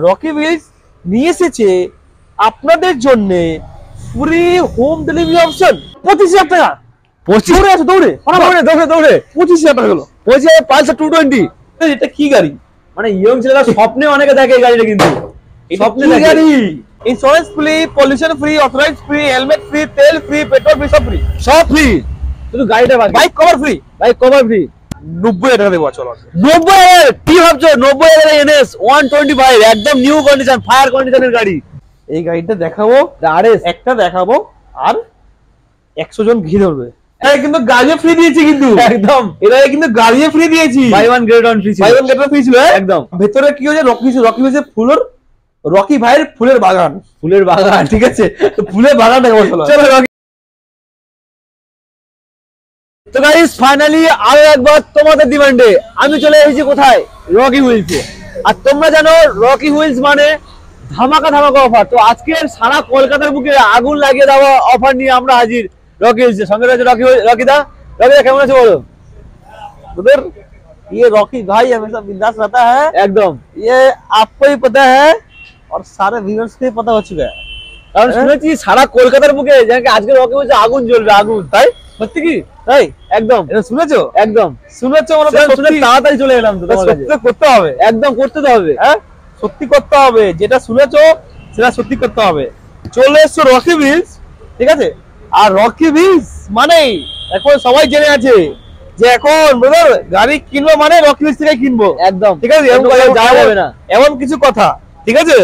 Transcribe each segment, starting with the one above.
Rocky wheels নিয়ে এসেছে আপনাদের জন্য ফ্রি হোম ডেলিভারি অপশন। 25,000 টাকা। 25 আছে দৌড়ে দৌড়ে দৌড়ে 25,000 টাকা হলো। 25,000 পালসার 220। এটা কি গাড়ি? মানে ইয়ং ছেলেরা স্বপ্নে অনেকে দেখে এই গাড়িটা, কিন্তু স্বপ্নে দেখে। গাড়ি insurance free, pollution free, authorize free, helmet free, তেল ফ্রি, পেট্রোল ফ্রি, সব ফ্রি। শুধু গাড়িটা বাকি। Bike cover free. Bike cover free. 90,000 টাকা দেবো। চলো 90,000 কি ভাবছো? 90,000 NS 125 একদম নিউ কন্ডিশন, ফায়ার কন্ডিশনের গাড়ি। এই গাড়িটা দেখাবো, আরএস একটা দেখাবো আর 100 জন ঘি ধরবে। এটা কিন্তু গাড়িও ফ্রি দিয়েছি, কিন্তু একদম এটা কিন্তু গাড়িও ফ্রি দিয়েছি। Buy one get one free ছিল। Buy one get one free ছিল একদম। ভেতরে কি হয়েছে, রকি হয়েছে রকি ভাইয়ের ফুলের বাগান। ফুলের বাগান, ঠিক আছে, তো ফুলের বাগান দেখাবো। চলো রকি। তো গাইস ফাইনালি আরো একবার তোমাদের ডিমান্ডে আমি চলে এসেছি কোথায়? রকি হুইলসে। আর তোমরা জানো রকি হুইলস মানে ধামাকা ধামাকা অফার। তো আজকের সারা কলকাতার বুকে আগুন লাগিয়ে দেওয়া অফার নিয়ে আমরা হাজির রকি হুইলসে। সঙ্গে রয়েছে রকিদা। কেমন আছে বলো? उधर ये रॉकी भाई हमेशा बिंदास रहता है। एकदम ये आपको ही पता है और सारे व्यूअर्स को पता हो चुका है। কারণ শুনেছি সারা কলকাতার বুকে জানেন আজকে রকি হুইলসে আগুন জ্বলবে, আগুন। তাই সত্যি কি? তাই একদম। এটা শুনেছো? একদম শুনেছো মানে শুনে তাড়াতাড়ি চলে এলাম। তো তোমার কাছে করতে হবে, একদম করতে তো হবে। হ্যাঁ সত্যি করতে হবে, যেটা শুনেছো সেটা সত্যি করতে হবে। চলে এসছো রকি হুইলস, ঠিক আছে? আর রকি হুইলস মানে এখন সবাই জেনে আছে যে এখন ব্রাদার গাড়ি কিনবো মানে রকি হুইলস থেকে কিনবো। একদম, ঠিক আছে, যাওয়া যাবে না এমন কিছু কথা, ঠিক আছে?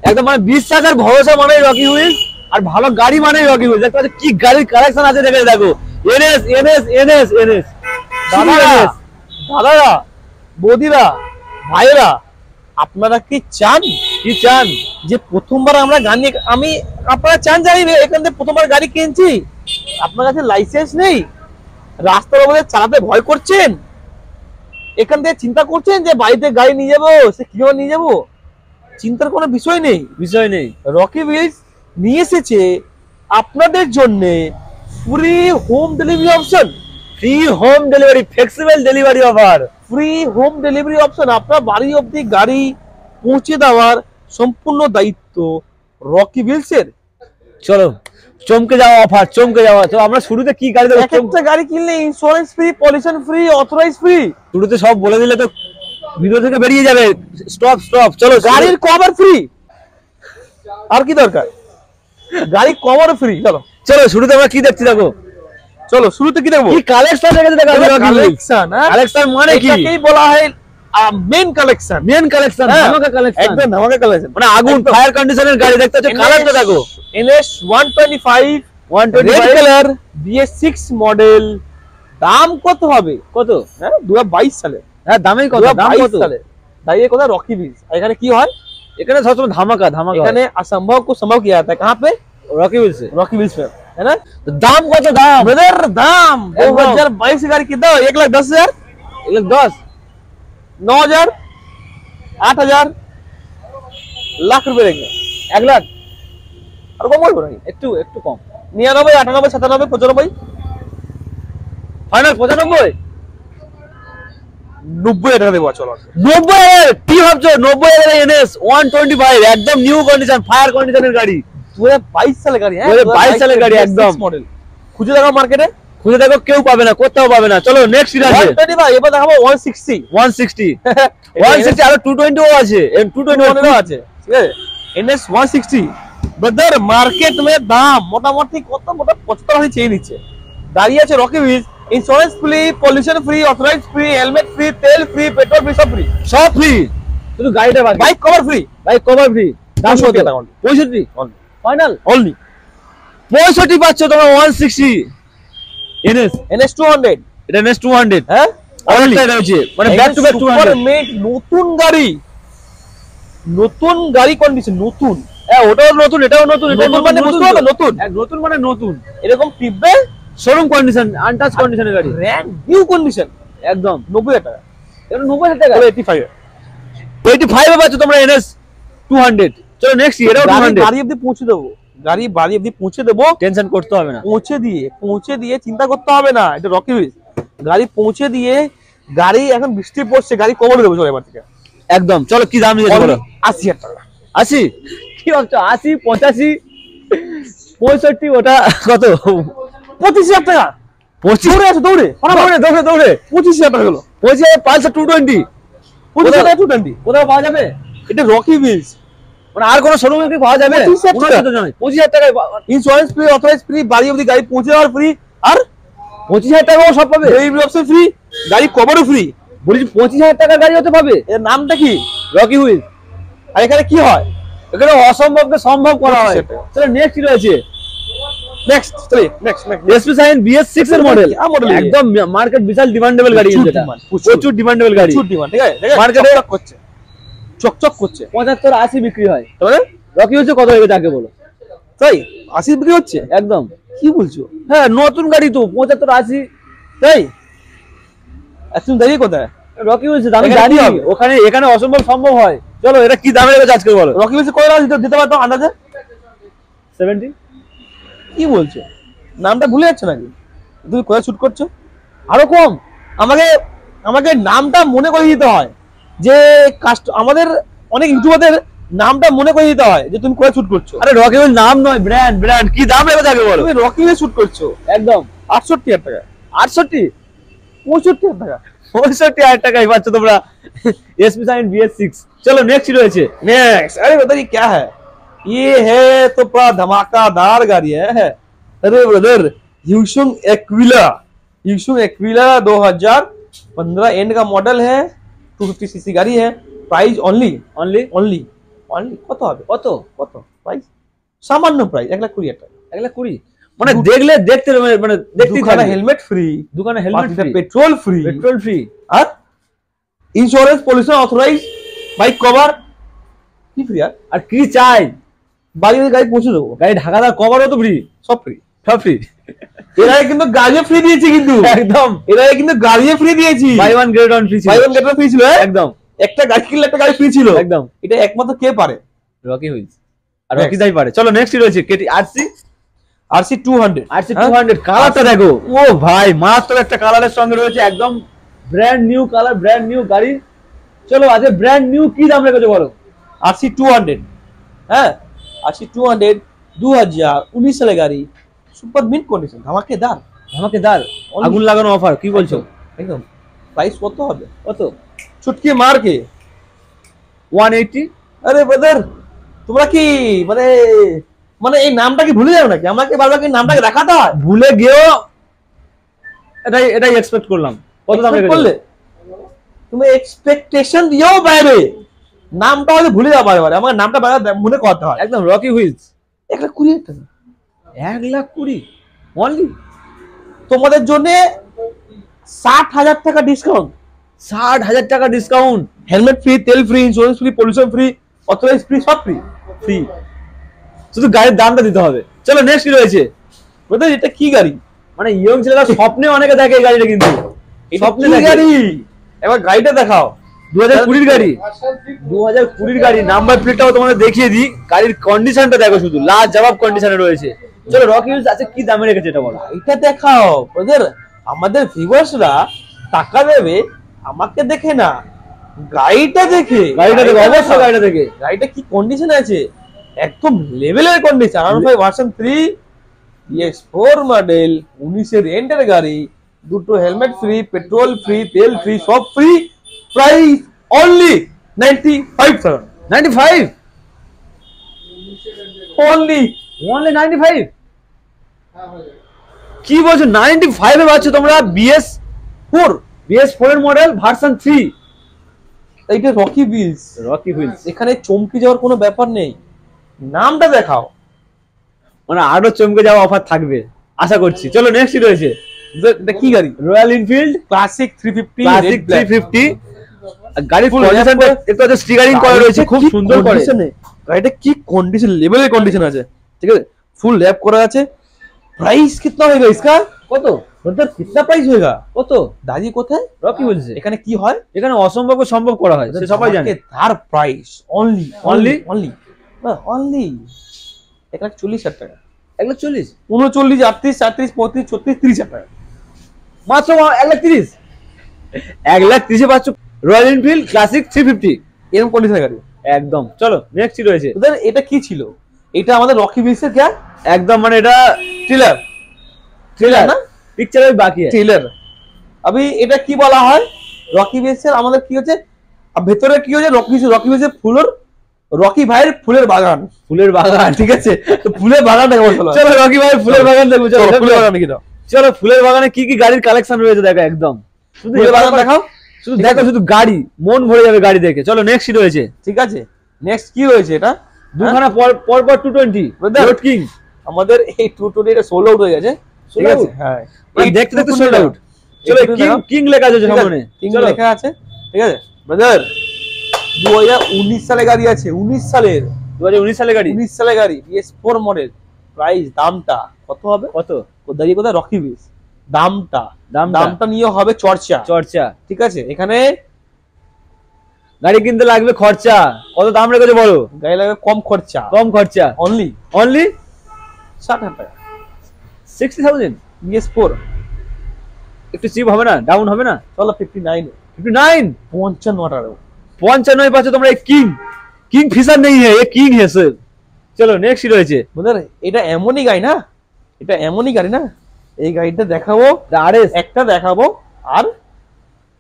একদম মানে বিশ্বাস আর ভরসা মানে রকি হুইলস, আর ভালো গাড়ি মানে রকি হুইলস। দেখো কি গাড়ির কালেকশন আছে, দেখো এনএস এনএস এনএস এনএস। দাদারা, বৌদিরা, ভাইরা, আপনারা কি চান যে প্রথমবার আমরা গাড়ি আপনারা চান জানি এখান থেকে প্রথমবার গাড়ি কিনছি, আপনার কাছে লাইসেন্স নেই, রাস্তার উপরে চালাতে ভয় করছেন, এখান থেকে চিন্তা করছেন যে বাড়িতে গাড়ি নিয়ে যাবো, সে কিভাবে নিয়ে যাবো, চিন্তার কোনো বিষয় নেই। রকি হুইলস নিয়ে এসেছে আপনাদের জন্য free home delivery option. Free home delivery, flexible delivery offer. Free home delivery option, আপনার বাড়ি অবধি গাড়ি পৌঁছে দেওয়ার সম্পূর্ণ দায়িত্ব রকি হুইলসের। চলো চমকে যাওয়া অফার, চমকে যাওয়া। তো আমরা শুরুতে কি গাড়ি দেবো? একটা গাড়ি কিনলে insurance free, pollution free, authorize free. শুরুতে সব বলে দিলে তো ভিডিও থেকে বেরিয়ে যাবে। স্টপ। চলো গাড়ির কভার ফ্রি, আর কি দরকার? গাড়ি কভার ফ্রি। চলো শুরুতে আমরা কি দেখছি দেখো। চলো শুরুতে কি দেখবো? কি কালেকশন দেখেছে দেখো। কালেকশন, কালেকশন মানে কি? এটাকেই বলা হয় মেন কালেকশন। ধামাকা কালেকশন, একদম ধামাকা কালেকশন। মানে আগুন ফায়ার কন্ডিশনের গাড়ি দেখতে হচ্ছে। কালারটা দেখো, NS 125 red colour BS6 model. দাম কত হবে? কত? হ্যাঁ 2022 সালে। হ্যাঁ দামই কত? দাম কত? তাই ये কথা রকি হুইলস। এখানে কি হয়? এখানে সবসময় ধামাকা। এখানে असंभव को संभव किया जाता है। कहां पे? রকি হুইলস पे, है ना? तो दाम कत? दाम ब्रदर दाम 2022 गाड़ी की दाम 1,10,000, 1,10,000, 9,000, 8,000, लाख रुपए रहेंगे। 1 लाख और कम बोल रही একটু কম। 99, 98, 97, 95, ফাইনাল 95, 90,000 টাকা দেবো। চলো 90,000 কি ভাবছো? 90,000 NS 125 একদম নিউ কন্ডিশন, ফায়ার কন্ডিশনের গাড়ি। 2022 সালের গাড়ি। 2022 সালের গাড়ি একদম মডেল। খুঁজে দেখো মার্কেটে, খুঁজে দেখো, কেউ পাবে না, কোথাও পাবে না। চলো নেক্সট সিরিজ আছে 125। এবার দেখাবো 160 160 আর 220 ও আছে, 221 ও আছে, ঠিক আছে? NS 160 ব্রাদার মার্কেট মে দাম মোটামুটি কত? 75,000 চেয়ে নিচ্ছে। দাঁড়িয়ে আছে Rocky Wheels. Insurance free, pollution free, authorize free, helmet free, তেল ফ্রি, পেট্রোল ফ্রি, সব ফ্রি। শুধু গাড়িটা বাকি। Bike cover free. দাম কত? 65 ফাইনাল অনলি 65 পাচ্ছ তোমরা। 160 NS 200, এটা NS 200। হ্যাঁ অনলি এটা হচ্ছে মানে ব্যাক টু ব্যাক 200 নতুন গাড়ি কন্ডিশন নতুন। হ্যাঁ ওটাও নতুন, এটাও নতুন। এটা মানে বুঝতে পারছো? নতুন মানে নতুন, এরকম টিপবে শোরুম কন্ডিশন, আনটাচ কন্ডিশনের গাড়ি, ব্র্যান্ড নিউ কন্ডিশন একদম। 90,000 টাকা। এটা 90,000 টাকা। 85 এ পাচ্ছ তোমরা NS 200। চলো নেক্সট এটাও 200। গাড়ি অবধি পৌঁছে দেবো, গাড়ি বাড়ি অবধি পৌঁছে দেবো, টেনশন করতে হবে না। পৌঁছে দিয়ে চিন্তা করতে হবে না। এটা রকি হুইলস। গাড়ি পৌঁছে দিয়ে, গাড়ি এখন বৃষ্টি পড়ছে, গাড়ি কভার দেবো। চলো এবার থেকে একদম। চলো কি দাম নিয়েছে বলো? 80,000 টাকা। 80? কি ভাবছো 80, 85, 65? ওটা কত? 25,000 টাকা। 25? দৌড়ে আছে, দৌড়ে দৌড়ে দৌড়ে দৌড়ে 25,000 টাকা হলো। 25 পালসার 220 25,000 টাকা 220। কোথাও পাওয়া যাবে? এটা রকি হুইলস। মানে আর কোন শোরুমে কি পাওয়া যাবে? 25,000 টাকা। 25,000 টাকায় ইন্স্যুরেন্স ফ্রি, অথরাইজ ফ্রি, বাড়ি অবধি গাড়ি পৌঁছে যাওয়ার ফ্রি, আর 25,000 টাকাও সব পাবে? ডেলিভারি অপশন ফ্রি, গাড়ি কভারও ফ্রি। বলছি 25,000 টাকার গাড়ি হতে পাবে? এর নামটা কি? Rocky wheels. আর এখানে কি হয়? এখানে অসম্ভবকে সম্ভব করা হয়। 25,000 চলো নেক্সট কি রয়েছে? Next next SP sign BS6 এর মডেল। क्या मॉडल है ये? একদম মার্কেট বিশাল ডিমান্ডেবল গাড়ি প্রচুর এটা। demand, প্রচুর ডিমান্ডেবল গাড়ি। প্রচুর ডিমান্ড, ঠিক আছে? মার্কেটে চকচক করছে, চকচক করছে। 75-80 বিক্রি হয়। তাহলে রকি হুইলস কত হবে তাকে বলো? তাই 80 বিক্রি হচ্ছে? একদম। কি বলছো? হ্যাঁ নতুন গাড়ি তো 75-80। তাই তুমি দাঁড়িয়ে কোথায়? রকি হুইলস আমি এখানে জানি কি হবে? ওখানে এখানে অসম্ভব সম্ভব হয়। চলো এটা কি দামে রেখেছে আজকে বলো? রকি হুইলস কয় টাকা দিতে পারতো আন্দাজে? 70? কি বলছো? নামটা ভুলে যাচ্ছ নাকি? তুমি কোথায় শুট করছো? আরো কম? আমাকে আমাকে নামটা মনে করে দিতে হয়, যে আমাদের অনেক ইউটিউবারদের নামটা মনে করে দিতে হয় যে তুমি কোথায় শুট করছো। আরে রকি হুইলস নাম নয়, ব্র্যান্ড। ব্র্যান্ড কি দাম রেখেছে আগে বলো? তুমি রকি হুইলস শুট করছো একদম 68,000 টাকা, 68? 65,000 টাকা। 65,000 টাকায় পাচ্ছ তোমরা एसपी साइन BS6। चलो नेक्स्ट রয়েছে। नेक्स्ट अरे बताइए क्या है? ये है तो पूरा धमाकादार गाड़ी है। अरे ब्रदर ह्यूसुंग एक्विला 2015 एंड का मॉडल है, 250 सीसी गाड़ी है। प्राइस ओनली কত হবে? কত কত প্রাইস? সামান্য প্রাইস 1,20,000 টাকা। 1,20,000? মানে দেখলে দেখতে মানে দেখতেই দোকানে থাকবে। হেলমেট ফ্রি, দোকানে helmet free, petrol free, petrol free, আর insurance pollution authorise, bike cover কি ফ্রি, আর কি চাই? বাড়ি গাড়ি পৌঁছে দেবো, গাড়ি ঢাকাদার কভারও তো ফ্রি, সব ফ্রি। সব ফ্রি। এরা কিন্তু গাড়িও ফ্রি দিয়েছি, কিন্তু একদম এরা কিন্তু গাড়িও ফ্রি দিয়েছি। Buy one get one free ছিল, buy one get one free ছিল। একদম। একটা গাড়ি কিনলে একটা গাড়ি ফ্রি ছিল, একদম। এটা একমাত্র কে পারে? Rocky wheels. আর রকি দাই পারে। চলো নেক্সট রয়েছে কেটি RC 200। RC 200 কালারটা দেখো, ও ভাই মাস্টার একটা কালারের সঙ্গে রয়েছে, একদম brand new colour, brand new গাড়ি। চলো আজ ব্র্যান্ড নিউ কি দাম রেখেছো বলো? RC 200, হ্যাঁ RC 200 2019 সালের গাড়ি, সুপার মিন্ট কন্ডিশন, ধামাকেদার। ধামাকেদার আগুন লাগানো অফার, কি বলছো? একদম। প্রাইস কত হবে? কত? চুটকি মার কে 180। আরে ব্রাদার তোমরা কি মানে মানে এই নামটা কি ভুলে যাও নাকি? আমাকে বারবার কি নামটাকে দেখাতে হয়? ভুলে গিয়েও এটাই এক্সপেক্ট করলাম। কত দাম রেখেছো? করলে তুমি এক্সপেকটেশন দিও বাইরে, নামটা হয়তো ভুলে যাও বারবার, আমার নামটা বারবার মনে করতে হয়। একদম রকি হুইলস। 1,20,000 টাকা, 1,20,000 অনলি। তোমাদের জন্য 60,000 টাকা ডিসকাউন্ট। 60,000 টাকা ডিসকাউন্ট। হেলমেট ফ্রি, তেল free, insurance free, pollution free, authorize free, সব ফ্রি। ফ্রি, শুধু গাড়ির দামটা দিতে হবে। চলো নেক্সট কি রয়েছে? ব্রাদার এটা কি গাড়ি? মানে ইয়ং ছেলেরা স্বপ্নে অনেকে দেখে এই গাড়িটা, কিন্তু স্বপ্নে কি দেখে। গাড়ি? এবার গাড়িটা দেখাও। 2020 গাড়ি, 2020 গাড়ি। নাম্বার প্লেটটাও তোমাদের দেখিয়ে দিই, গাড়ির কন্ডিশনটা দেখো, শুধু লাজবাব কন্ডিশনে রয়েছে। চলো রকি হুইলস আছে কি দামে রেখেছে এটা বলো? এটা দেখাও ব্রাদার, আমাদের ভিউয়ার্সরা টাকা দেবে আমাকে দেখে না, গাড়িটা দেখে। গাড়িটা দেখো, অবশ্যই গাড়িটা দেখে। গাড়িটা কি কন্ডিশন আছে, একদম লেভেলের condition. R15 version 3 EX4 model, 19 এর এন্ডের গাড়ি, দুটো হেলমেট ফ্রি, পেট্রোল ফ্রি, তেল ফ্রি, সব ফ্রি। Price only 95,000। 95 অনলি 95? কি বলছো? 95 এ পাচ্ছ তোমরা BS4 এর মডেল ভার্সন 3। এইটা রকি হুইলস। রকি হুইলস, এখানে চমকে যাওয়ার কোনো ব্যাপার নেই, নামটা দেখাও। মানে আরো চমকে যাওয়া অফার থাকবে আশা করছি। চলো নেক্সট রয়েছে। এটা কি গাড়ি? Royal Enfield classic 350। ক্লাসিক 350। গাড়ির কন্ডিশনটা একটু আছে, স্টিকারিং করা রয়েছে খুব সুন্দর করে। গাড়িটা কি কন্ডিশন, লেভেলের কন্ডিশন আছে, ঠিক আছে, ফুল র‍্যাপ করা আছে। प्राइस कितना होगा इसका? কত? मतलब कितना प्राइस होगा? কত? দাঁড়িয়ে কোথায়? রকি বলছে এখানে কি হয়? এখানে অসম্ভবকে সম্ভব করা হয়, সে সবাই জানে। তার প্রাইস অনলি 1,40,000 টাকা। 1,40,000? 39, 38, 37, 35, 36, 30,000 টাকা মাত্র 1,30,000। 1,30,000 পাচ্ছ রয়্যাল এনফিল্ড ক্লাসিক 350 এরকম কন্ডিশনের গাড়ি। একদম। চলো নেক্সট কি রয়েছে? এটা কি ছিল? এটা আমাদের রকি ভিলসের क्या একদম, মানে এটা ট্রেলার না, পিকচার বাকি আছে ট্রেলার। अभी এটা কি বলা হয় রকি ভিলসের আমাদের কি হচ্ছে ভেতরে কি হচ্ছে রকি ভিলসের রকি ভাইয়ের ফুলের বাগান। ঠিক আছে, তো ফুলের বাগান দেখো। চলো রকি ভাই ফুলের বাগান দেখবো। চলো ফুলের বাগান কি দাও। চলো ফুলের বাগানে কি কি গাড়ির কালেকশন রয়েছে দেখো। একদম শুধু ফুলের বাগান দেখাও, শুধু দেখো, শুধু গাড়ি, মন ভরে যাবে গাড়ি দেখে। চলো নেক্সট কি রয়েছে? ঠিক আছে, নেক্সট কি রয়েছে? এটা দুখানা পর 220 রোড কিং। আমাদের এই 220 এটা সোল্ড আউট হয়ে গেছে। ঠিক আছে, হ্যাঁ দেখতে দেখতে সোল্ড আউট। চলো কিং লেখা আছে সামনে, কিং লেখা আছে। ঠিক আছে ব্রাদার, 2019 সালে গাড়ি আছে, 19 সালের 2019 সালে গাড়ি, 19 সালে গাড়ি, BS4 মডেল। প্রাইস দামটা কত হবে? কত? দাঁড়িয়ে কোথায় রকি ভিলস, দামটা নিয়ে হবে চর্চা। ঠিক আছে, এখানে গাড়ি কিনতে লাগবে খরচা। কত দাম রেখেছে বলো? গাড়ি লাগবে কম খরচা, অনলি 60,000 টাকা। 60,000 BS4 একটু চিপ হবে না? ডাউন হবে না? চলো 59 55 টাকা। 95 পাচ্ছ তোমরা। কিং ফিশার নেই है, ये किंग है सर। চলো নেক্সট রয়েছে। বুঝলে এটা এমনই গাড়ি না, এই গাড়িটা দেখাবো, আরএস একটা দেখাবো, আর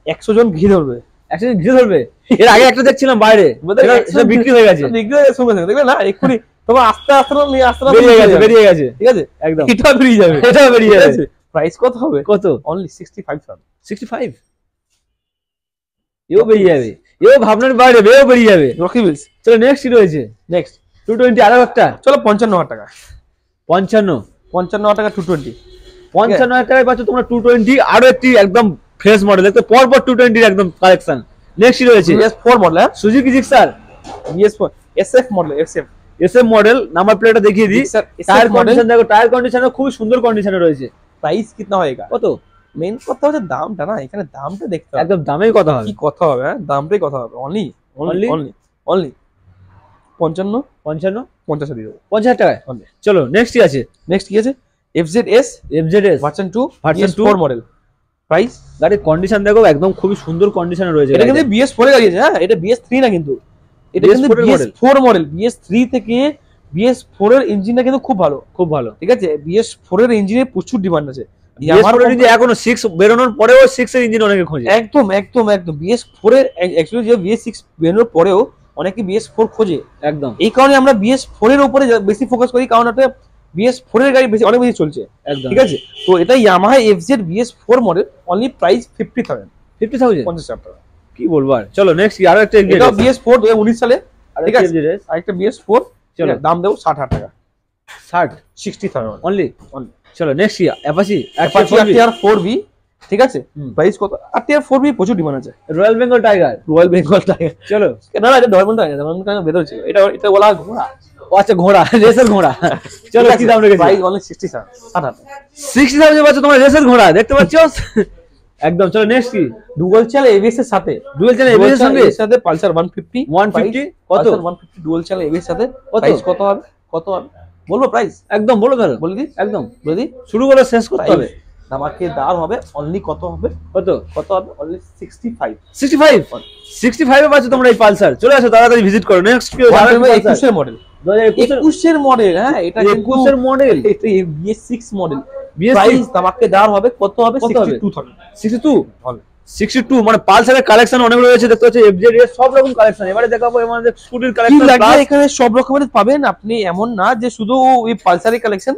100 জন ঘি ধরবে। এর আগে একটা দেখছিলাম বাইরে, এটা বিক্রি হয়ে গেছে। দেখবে না এক্ষুনি তোমার আস্তে বেরিয়ে গেছে। ঠিক আছে, একদম এটা বেরিয়ে যাবে। প্রাইস কত হবে? কত? অনলি 65,000। 65 এও বেরিয়ে যাবে, এও ভাবনার বাইরে, এও বেরিয়ে যাবে রকি ভিলস। চলো নেক্সট রয়েছে। নেক্সট 220 আরো একটা। চলো 55,000 টাকা। 55,000 টাকা 220। 55,000 টাকায় পাচ্ছ তোমরা 220 আরো একটি একদম ফ্রেশ মডেল। দেখতে পর 220 একদম কালেকশন। নেক্সট রয়েছে BS4 model, Suzuki Gixxer BS4 SF model, SF model. Number প্লেটটা দেখিয়ে দিই। টায়ার কন্ডিশন দেখো, টায়ার কন্ডিশন খুব সুন্দর কন্ডিশনে রয়েছে। প্রাইস কিতনা होएगा? কত? মেইন কথা হচ্ছে দামটা না, এখানে দামটা দেখতে হবে। একদম দামেই কথা হবে। কি কথা হবে? হ্যাঁ দামটাই কথা হবে। অনলি 55 50 দিয়ে দেবো। 50,000 টাকায়। চলো নেক্সট কি আছে? নেক্সট কি আছে? FZS version 2 BS4 model. Price, গাড়ির কন্ডিশন দেখো একদম খুবই সুন্দর কন্ডিশনে রয়েছে। এটা কিন্তু BS4 এর গাড়ি আছে। হ্যাঁ এটা BS3 না, কিন্তু এটা কিন্তু BS4 মডেল। BS3 থেকে BS4 এর ইঞ্জিনটা কিন্তু খুব ভালো। ঠিক আছে, BS4 এর ইঞ্জিনে প্রচুর ডিমান্ড আছে। BS4 এর ইঞ্জিন এখনো 6 বেরোনোর পরেও 6 এর ইঞ্জিন অনেকে খোঁজে। একদম BS4 এর অ্যাকচুয়ালি যে BS6 বেরোনোর পরেও অনেকে BS4 খোঁজে। একদম এই কারণে আমরা BS4 এর উপরে বেশি ফোকাস করি, কারণ এটা BS4 এর গাড়ি অনেক বেশি চলছে। একদম ঠিক আছে, তো এটা Yamaha FZ BS4 model. Only price 50,000 50,000 টাকা। কি বলবো আর। চলো নেক্সট কি আরো একটা এটা BS4 2019 সালে। ঠিক আছে, FZ আরেকটা BS4। চলো দাম দেবো 60,000 টাকা। 60,000 অনলি। চলো নেক্সট কি? Apache RTR 4V। ঠিক আছে, প্রাইস কত? RTR 4V প্রচুর ডিমান্ড আছে। Royal Bengal tiger. চলো না এটা নরমাল টাইগার, ভেতর ছিল। এটা বলা ঘোড়া। ও আচ্ছা ঘোড়া, রেসের ঘোড়া। চলো কি দাম রেখেছে? প্রাইস অনলি 60,000 60,000 পাচ্ছ তোমরা রেসের ঘোড়া, দেখতে পাচ্ছ। একদম। চলো নেক্সট কি? ডুয়াল চ্যানেল ABS এর সাথে, এর সাথে পালসার 150 কত? 150 ডুয়াল চ্যানেল ABS এর সাথে। প্রাইস কত হবে? বলবো প্রাইস? একদম বলো তাহলে। বলে দিই, একদম বলে দিই, শুরু করে শেষ করতে হবে। আমাকে দাম হবে অনলি কত হবে? অনলি 65 এ পাচ্ছ তোমরা এই পালসার। চলে আসো তাড়াতাড়ি ভিজিট করো। নেক্সট কি? 21 এর মডেল। 2021 এর মডেল। হ্যাঁ এটা 21 এর মডেল। এটা BS6 মডেল। প্রাইস আমাকে দাম হবে কত হবে? 62 মানে পালসারের কালেকশন অনেক রয়েছে। দেখতে পাচ্ছ FZ এর সব রকম কালেকশন। এবারে দেখাবো আমাদের স্কুটির কালেকশন। এখানে সব রকমের পাবেন আপনি, এমন না যে শুধু ওই পালসারের কালেকশন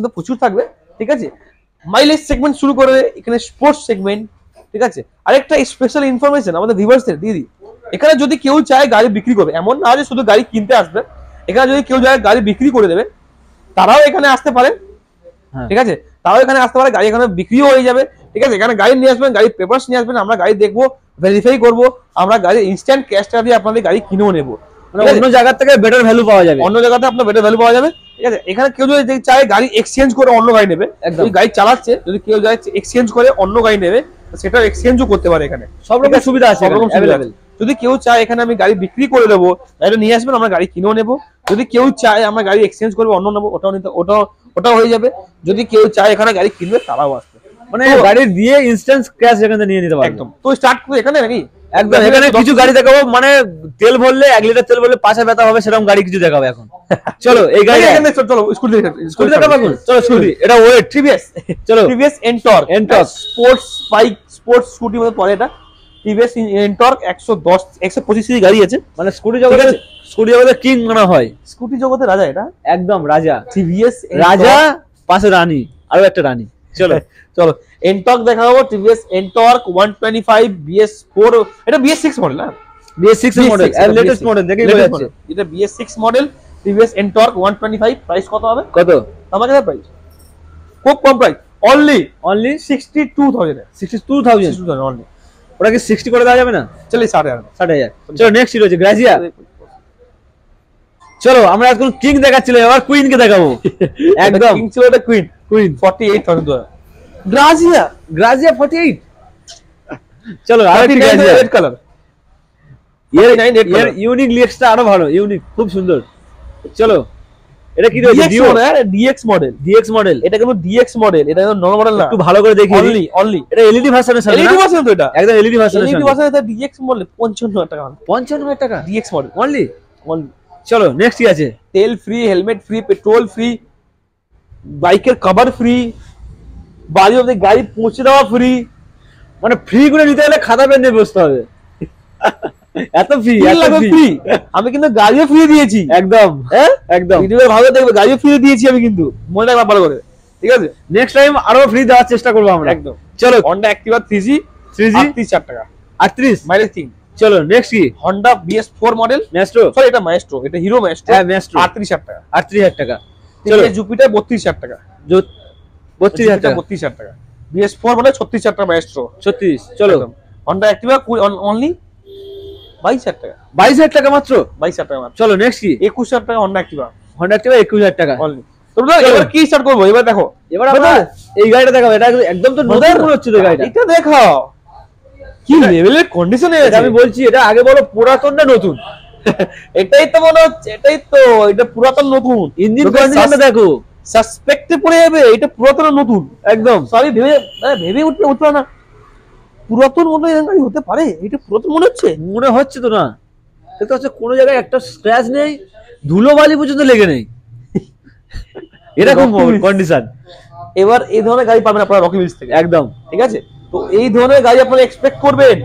তো প্রচুর থাকবে। ঠিক আছে, মাইলেজ সেগমেন্ট শুরু করে এখানে স্পোর্টস সেগমেন্ট। ঠিক আছে, আরেকটা স্পেশাল ইনফরমেশন আমাদের ভিউয়ার্সদের দিয়ে দিই। এখানে যদি কেউ চায় গাড়ি বিক্রি করবে, এমন না যে শুধু গাড়ি কিনতে আসবে, এখানে যদি কেউ চায় গাড়ি বিক্রি করে দেবে, তারাও এখানে আসতে পারেন। ঠিক আছে, তারাও এখানে আসতে পারে, গাড়ি এখানে বিক্রিও হয়ে যাবে। ঠিক আছে, এখানে গাড়ি নিয়ে আসবেন, গাড়ি পেপারস নিয়ে আসবেন, আমরা গাড়ি দেখবো, ভেরিফাই করবো, আমরা গাড়ি ইনস্ট্যান্ট ক্যাশটা দিয়ে আপনাদের গাড়ি কিনেও নেবো। অন্য জায়গা থেকে বেটার ভ্যালু পাওয়া যাবে, অন্য জায়গাতে আপনার বেটার ভ্যালু পাওয়া যাবে। ঠিক আছে, এখানে কেউ যদি চায় গাড়ি এক্সচেঞ্জ করে অন্য গাড়ি নেবে, যদি গাড়ি চালাচ্ছে, যদি কেউ যায় এক্সচেঞ্জ করে অন্য গাড়ি নেবে, সেটা এক্সচেঞ্জও করতে পারে। এখানে সব রকম সুবিধা আছে, যদি কেউ চায় এখানে আমি গাড়ি বিক্রি করে দেবো, এটা নিয়ে আসবেন, আমরা গাড়ি কিনেও নেবো। যদি কেউ চায় আমরা গাড়ি এক্সচেঞ্জ করবো, অন্য নেবো, ওটাও নিতে, ওটাও হয়ে যাবে। যদি কেউ চায় এখানে গাড়ি কিনবে, তারাও আসবে। মানে গাড়ি দিয়ে ইনস্ট্যান্ট ক্যাশ এখানে নিয়ে নিতে পারবে একদম। তো স্টার্ট করে এখানে নাকি একদম। এখানে কিছু গাড়ি দেখাবো, মানে তেল ভরলে 1 লিটার তেল ভরলে পাশে ব্যথা হবে সেরকম গাড়ি কিছু দেখাবো এখন। চলো এই গাড়ি এখানে চলো স্কুটি দেখাবো এখন। চলো স্কুটি, এটা ওয়েট টিভিএস, চলো TVS Ntorq sports bike, sports স্কুটির মধ্যে পড়ে এটা। টিভিএস এনটর্ক 110 125 সিসি গাড়ি আছে, মানে স্কুটি জগতে কিং মনে হয়, স্কুটি জগতে রাজা এটা, একদম রাজা। টিভিএস রাজা পাশে রানী, আরো একটা রানী। চলো চলো এনটর্ক দেখাবো। টিভিএস এনটর্ক 125 BS4, এটা BS6 মডেল না, BS6 মডেল, লেটেস্ট মডেল দেখেই বোঝা যাচ্ছে এটা BS6 model. TVS NTorq 125, price কত হবে? কত আমাকে প্রাইস খুব কম প্রাইস, অনলি 62,000 62,000 অনলি। ওটা কি 60 করে দেওয়া যাবে না? চলো 60,000। চলো নেক্সট হিরো আছে গ্রাজিয়া। চলো আমরা এখন কিং দেখাচ্ছিলাম, এবার কুইন কে দেখাবো। একদম কিং ছিল, এটা কুইন 48,000। গ্রাজিয়া 48। চলো আরেকটি গ্রাজিয়া রেড কালার, এর ইউনিক লিক্সটা আরো ভালো, ইউনিক খুব সুন্দর। চলো এটা কি রয়েছে? DX model, DX model. এটা কিন্তু DX মডেল, এটা কিন্তু নরমাল মডেল না, একটু ভালো করে দেখি। অনলি এটা এলইডি ভার্সনের সাথে, এলইডি ভার্সন তো, এটা একদম এলইডি ভার্সনের এলইডি সাথে। ভার্সন, এটা DX মডেল 55,000 টাকা, 55,000 টাকা DX মডেল অনলি। অনলি। চলো নেক্সট কি আছে? তেল free, helmet free, petrol free, বাইকের কভার ফ্রি, বাড়ি অবধি গাড়ি পৌঁছে দেওয়া ফ্রি। মানে ফ্রি করে নিতে গেলে খাতা পেন নিয়ে বসতে হবে, এত ফ্রি, ফ্রি। আমি কিন্তু গাড়িও ফ্রি দিয়েছি, একদম হ্যাঁ একদম। ভিডিও ভালো দেখবে, গাড়িও ফ্রি দিয়েছি আমি, কিন্তু মনে রাখবা ভালো করে, ঠিক আছে? নেক্সট টাইম আরো ফ্রি দেওয়ার চেষ্টা করবো আমরা, একদম। চলো Honda Activa 3G 38,000 টাকা, 38 মাইলেজ 3। চলো নেক্সট কি? Honda BS4 model, Maestro, sorry এটা মাইস্ট্রো, এটা হিরো মাইস্ট্রো, হ্যাঁ ম্যাস্ট্রো 38,000 টাকা, 38,000 টাকা। চলো জুপিটার 32,000 টাকা, 32,000 টাকা, 32,000 টাকা। BS4 মানে 36,000 টাকা মাইস্ট্রো, 36। চলো Honda Activa অনলি 22,000 টাকা, 22,000 টাকা মাত্র, 22,000 টাকা মাত্র। চলো নেক্সট কি? 21,000 টাকা Honda Activa, Honda Activa 21,000 টাকা অনলি। তোমরা এবার কি স্টার্ট করবো? এবার দেখো, এবার আমরা এই গাড়িটা দেখাবো। এটা একদম তো নতুন মনে হচ্ছে তো গাড়িটা, এটা দেখাও কি লেভেলের কন্ডিশনে আছে। আমি বলছি এটা আগে বলো পুরাতন না নতুন? এটাই তো মনে হচ্ছে, এটাই তো, এটা পুরাতন নতুন। ইঞ্জিন কন্ডিশনটা দেখো, সাসপেক্টে পড়ে যাবে, এটা পুরাতন নতুন একদম। সরি ভেবে উঠলো না, পুরাতন মনে গাড়ি হতে পারে, এটা পুরাতন মনে হচ্ছে। মনে হচ্ছে তো না, দেখতে হচ্ছে কোনো জায়গায় একটা স্ক্র্যাচ নেই, ধুলো বালি পর্যন্ত লেগে নেই, এরকম কন্ডিশন। এবার এই ধরনের গাড়ি পাবেন আপনারা রকি উইলস থেকে, একদম ঠিক আছে? তো এই ধরনের গাড়ি আপনারা এক্সপেক্ট করবেন।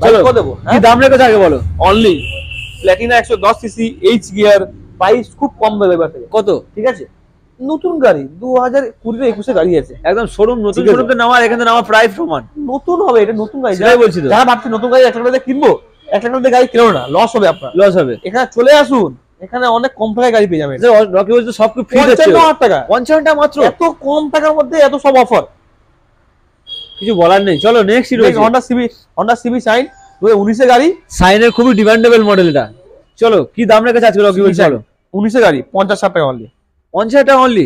চলো কত দেবো, কি দাম রেখেছে আগে বলো? Only Platina 110 CC H gear, price খুব কম দেবে এবার থেকে। কত? ঠিক আছে, নতুন গাড়ি 2020-21 গাড়ি আছে, একদম শোরুম, নতুন শোরুমে নামার, এখানে নামার প্রাইস প্রমাণ নতুন হবে, এটা নতুন গাড়ি। সেটাই বলছি তো, যারা ভাবছে নতুন গাড়ি 1 লাখ টাকা কিনবো, 1 লাখ টাকা গাড়ি কিনো না, লস হবে আপনার, লস হবে। এখানে চলে আসুন, এখানে অনেক কম টাকায় গাড়ি পেয়ে যাবেন। রকি বলছে সব কিছু ফ্রি দিচ্ছে, 55,000 টাকা, 55 টাকা মাত্র, এত কম টাকার মধ্যে এত সব অফার, কিছু বলার নেই। চলো next hero Honda CB shine 2019 এর গাড়ি, সাইনের খুবই ডিমান্ডেবল মডেল এটা। চলো কি দাম রেখেছে আজকে রকি বলছে? চলো 19 এর গাড়ি 50,000 টাকা অনলি, 50,000 টাকা অনলি,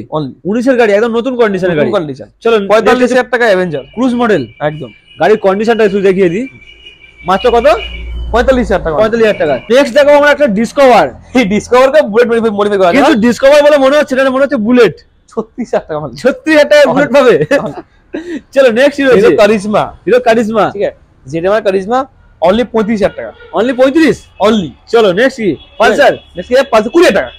19 এর গাড়ি, একদম নতুন কন্ডিশনের গাড়ি। কন্ডিশন। চলো 45,000 টাকা অ্যাভেঞ্জার ক্রুজ মডেল, একদম। গাড়ির কন্ডিশনটা একটু দেখিয়ে দিই, মাত্র কত? 45,000 টাকা, 45,000 টাকা। নেক্সট দেখো আমরা একটা ডিসকভার, এই ডিসকভার কে বুলেট মডিফাই করা, কিন্তু ডিসকভার বলে মনে হচ্ছে না, মনে হচ্ছে বুলেট। 36,000 টাকা অনলি, 36,000 টাকা বুলেট পাবে। চলো next hero hero charisma, hero charisma, ঠিক আছে, জেডএমআর কারিজমা অনলি 35,000 টাকা, অনলি 35 অনলি। चलो नेक्स्ट की पल्सर, नेक्स्ट है पल्सर 20,000 टाका,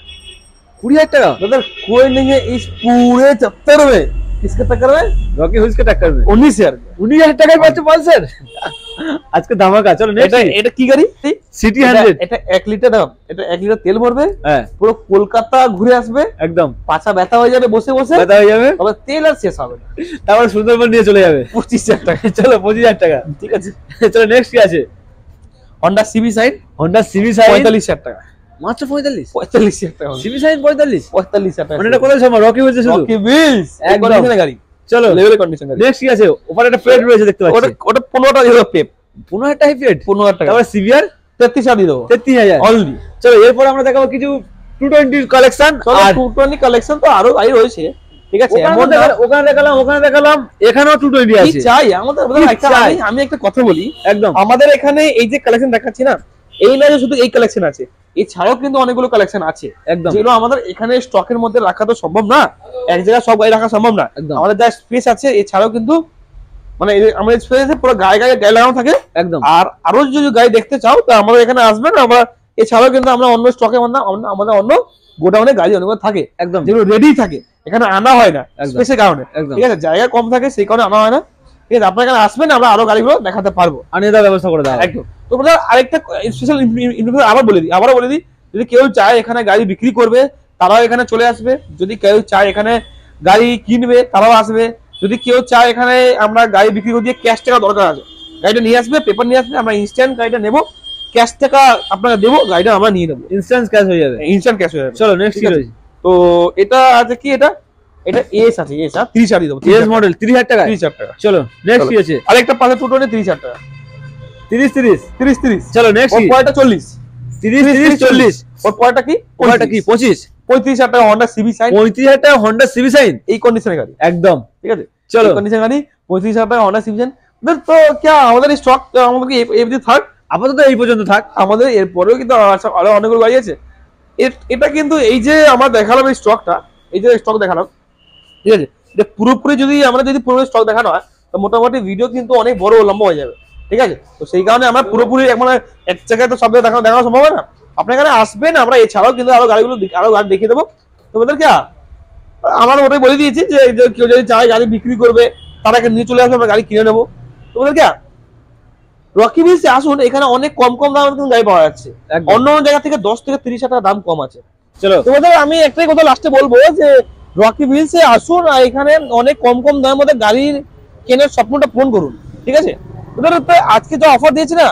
20,000 टाका। मतलब कोई नहीं है इस पूरे चक्कर में, किसके टक्कर में? रॉकी हुल्स के टक्कर में 19,000 টাকায় পাচ্ছে পালসার। আজকে ধামাকা। চলো নেক্সট, এটা কি গাড়ি? সিটি 100, এটা 1 লিটার দাম, এটা 1 লিটার তেল ভরবে, হ্যাঁ পুরো কলকাতা ঘুরে আসবে, একদম পাছা ব্যথা হয়ে যাবে বসে বসে, ব্যথা হয়ে যাবে, তবে তেল আর শেষ হবে না, তারপর সুন্দরবন নিয়ে চলে যাবে 25,000 টাকা। চলো 25,000 টাকা, ঠিক আছে। চলো নেক্সট কি আছে? Honda CB shine, Honda CB shine 45,000 টাকা, মাত্র 45,000 টাকা, CB শাইন 45, 45,000 টাকা। মানে এটা কোথায় সম্ভব? রকি বলছে শুধু রকি বিলস একদম কন্ডিশনের গাড়ি, চলো লেভেলের কন্ডিশন গাড়ি। নেক্সট কি আছে? ওপরে একটা পেড রয়েছে দেখতে পাচ্ছি, ওটা 15টা হিরো পেপ, 15,000 টাকা পেড, 15,000 টাকা। তারপর সিভিআর 33,000 দিয়ে দেবো 33,000 অনলি। চলো এরপর আমরা দেখাবো কিছু 220 কালেকশন, আর আর 220 কালেকশন তো আরো গাড়ি রয়েছে, ঠিক আছে। ওখানে দেখালাম, এখানেও 220 কি আছে। চাই আমাদের? আমি একটা কথা বলি, একদম আমাদের এখানে এই যে কালেকশন দেখাচ্ছি না, এই না যে শুধু এই কালেকশন আছে, এছাড়াও কিন্তু অনেকগুলো কালেকশন আছে, একদম যেগুলো আমাদের এখানে স্টকের মধ্যে রাখা তো সম্ভব না, এক জায়গায় সব গাড়ি রাখা সম্ভব না, একদম। আমাদের যা স্পেস আছে, এছাড়াও কিন্তু মানে আমাদের এক্সপিরিয়েন্সে পুরো গায়ে গায়ে গায়ে লাগানো থাকে একদম। আর আরো যদি গাড়ি দেখতে চাও তো আমাদের এখানে আসবেন। আমরা এছাড়াও কিন্তু আমরা অন্য স্টকে আমাদের অন্য গোডাউনে গাড়ি অনেক থাকে, একদম যেগুলো রেডি থাকে, এখানে আনা হয় না একদম। স্পেসের কারণে, একদম। ঠিক আছে, জায়গা কম থাকে সেই কারণে আনা হয় না, ঠিক আছে। আপনার এখানে আসবেন, আমরা আরো গাড়িগুলো দেখাতে পারবো, আনিয়ে দেওয়ার ব্যবস্থা করে দেওয়া হবে। একদম। তো ব্রাদার আরেকটা স্পেশাল ইনফরমেশন আবারও বলে দিই, যদি কেউ চায় এখানে গাড়ি বিক্রি করবে তারাও এখানে চলে আসবে, যদি কেউ চায় এখানে গাড়ি কিনবে তারাও আসবে, যদি কেউ চায় এখানে আমরা গাড়ি বিক্রি করে দিয়ে ক্যাশ টাকা দরকার আছে, গাড়িটা নিয়ে আসবে, পেপার নিয়ে আসবে, আমরা ইনস্ট্যান্ট গাড়িটা নেবো, ক্যাশ টাকা আপনাকে দেবো, গাড়িটা আমরা নিয়ে নেবো, ইনস্ট্যান্ট ক্যাশ হয়ে যাবে, ইনস্ট্যান্ট ক্যাশ হয়ে যাবে। চলো নেক্সট কি রয়েছে? তো এটা আছে কি, এটা এস আছে, এস 30,000 দিয়ে দেবো, এস মডেল 30,000 টাকা। 30,000 টাকা। চলো নেক্সট কি আছে? আরেকটা পাশে টোটো নিয়ে 30,000 টাকা, 30 চলো নেক্সট ওর কি? পরেরটা 40, 30 40 ওর পরেরটা কি ওটা কি 25 35,000 টাকা হন্ডা সিবি সাইন, 35,000 টাকা হন্ডা সিবি সাইন, এই কন্ডিশনের গাড়ি, একদম। ঠিক আছে। চলো কন্ডিশন গাড়ি 35,000 টাকা হন্ডা সিবি সাইন। তো क्या আমাদের স্টক আমাদেরকে এফডি থাক, আপাতত এই পর্যন্ত থাক, আমাদের এরপরেও কিন্তু আরো অনেকগুলো গাড়ি আছে। এটা কিন্তু এই যে আমরা দেখালাম এই স্টকটা, এই যে স্টক দেখালাম, ঠিক আছে, এটা পুরোপুরি যদি পুরোপুরি স্টক দেখানো হয় তো মোটামুটি ভিডিও কিন্তু অনেক বড় লম্বা হয়ে যাবে, ঠিক আছে। তো সেই কারণে আমরা পুরোপুরি মানে এক জায়গায় তো সব দেখানো সম্ভব হয় না। আপনার এখানে আসবেন, আমরা এছাড়াও কিন্তু আরো গাড়ি দেখিয়ে দেবো। তোমাদের কি আমার ওটাই বলে দিয়েছি যে কেউ যদি চায় গাড়ি বিক্রি করবে তারা এখানে নিয়ে চলে আসবে, আমরা গাড়ি কিনে নেবো। তোমাদের কি রকি ভিলসে আসুন, এখানে অনেক কম দামে কিন্তু গাড়ি পাওয়া যাচ্ছে, অন্য জায়গা থেকে 10 থেকে 30,000 টাকা দাম কম আছে। চলো তোমাদের আমি একটাই কথা লাস্টে বলবো যে রকি ভিলসে আসুন আর এখানে অনেক কম দামের মধ্যে গাড়ির কেনার স্বপ্নটা পূরণ করুন, ঠিক আছে। তোদের আজকে যে অফার দিয়েছি না,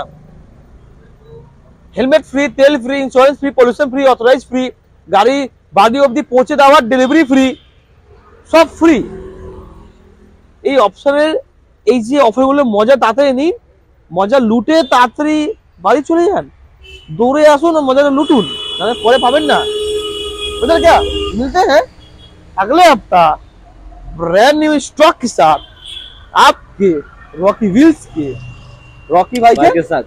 হেলমেট ফ্রি, তেল free, insurance free, pollution free, authorize free, গাড়ি বাড়ি অবধি পৌঁছে দেওয়ার ডেলিভারি ফ্রি, সব ফ্রি। এই অপশনের এই যে অফারগুলো মজা তাড়াতাড়ি নিন, মজা লুটে তাড়াতাড়ি বাড়ি চলে যান, দৌড়ে আসুন और मजा लूटून, नाले परे पाবেন না। उधर क्या मिलते हैं अगले हफ्ता ब्रांड न्यू स्टॉक के साथ आपके रॉकी व्हील्स के रॉकी भाई के साथ।